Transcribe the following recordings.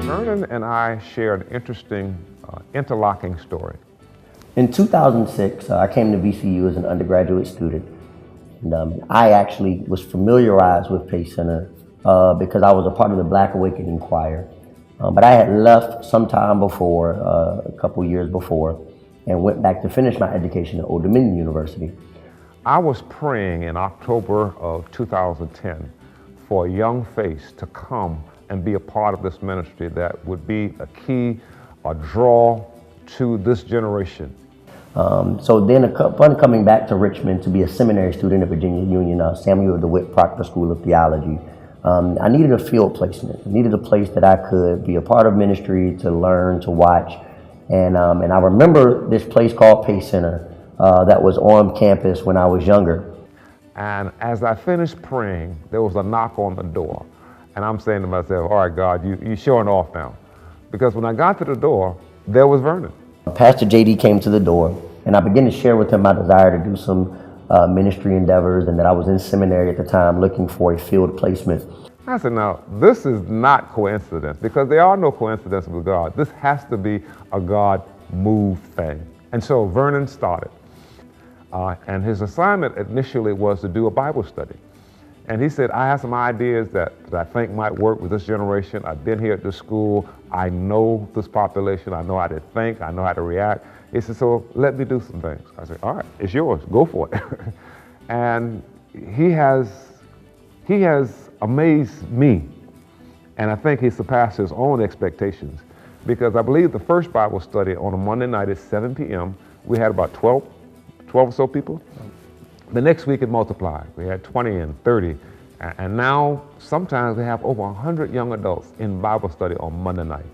Vernon and I share an interesting interlocking story. In 2006, I came to VCU as an undergraduate student. And, I actually was familiarized with Pace Center because I was a part of the Black Awakening Choir. But I had left sometime before, a couple years before, and went back to finish my education at Old Dominion University. I was praying in October of 2010 for a young face to come and be a part of this ministry that would be a key, a draw to this generation. So then upon coming back to Richmond to be a seminary student at Virginia Union Samuel DeWitt Proctor School of Theology, I needed a field placement. I needed a place that I could be a part of ministry, to learn, to watch. And I remember this place called Pace Center that was on campus when I was younger. And as I finished praying, there was a knock on the door. And I'm saying to myself, all right, God, you're showing off now. Because when I got to the door, there was Vernon. Pastor JD came to the door, and I began to share with him my desire to do some ministry endeavors, and that I was in seminary at the time looking for a field placement. I said, now, this is not coincidence, because there are no coincidences with God. This has to be a God-moved thing. And so Vernon started. And his assignment initially was to do a Bible study. And he said, I have some ideas that I think might work with this generation. I've been here at this school. I know this population. I know how to think. I know how to react. He said, so let me do some things. I said, all right, it's yours. Go for it. And he has amazed me. And I think he surpassed his own expectations, because I believe the first Bible study on a Monday night at 7 p.m., we had about 12 or so people. The next week it multiplied. We had 20 and 30. And now sometimes we have over 100 young adults in Bible study on Monday night.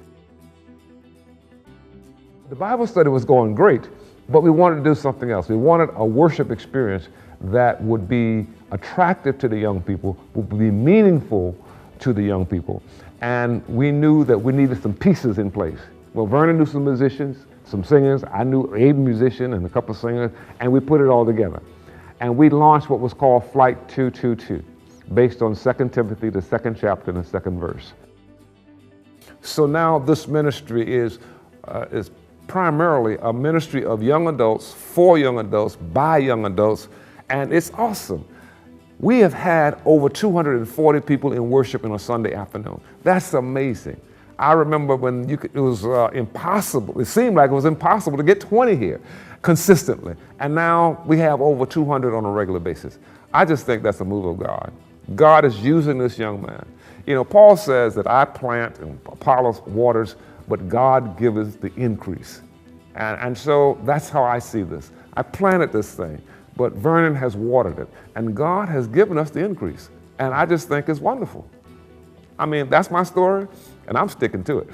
The Bible study was going great, but we wanted to do something else. We wanted a worship experience that would be attractive to the young people, would be meaningful to the young people. And we knew that we needed some pieces in place. Well, Vernon knew some musicians, some singers. I knew a musician and a couple of singers, and we put it all together. And we launched what was called Flight 222, based on 2 Timothy, the 2nd chapter and the 2nd verse. So now this ministry is primarily a ministry of young adults, for young adults, by young adults, and it's awesome. We have had over 240 people in worship on a Sunday afternoon. That's amazing. I remember when it was impossible, it seemed like it was impossible to get 20 here consistently. And now we have over 200 on a regular basis. I just think that's a move of God. God is using this young man. You know, Paul says that I plant and Apollos waters, but God gives the increase. And so that's how I see this. I planted this thing, but Vernon has watered it, and God has given us the increase. And I just think it's wonderful. I mean, that's my story, and I'm sticking to it.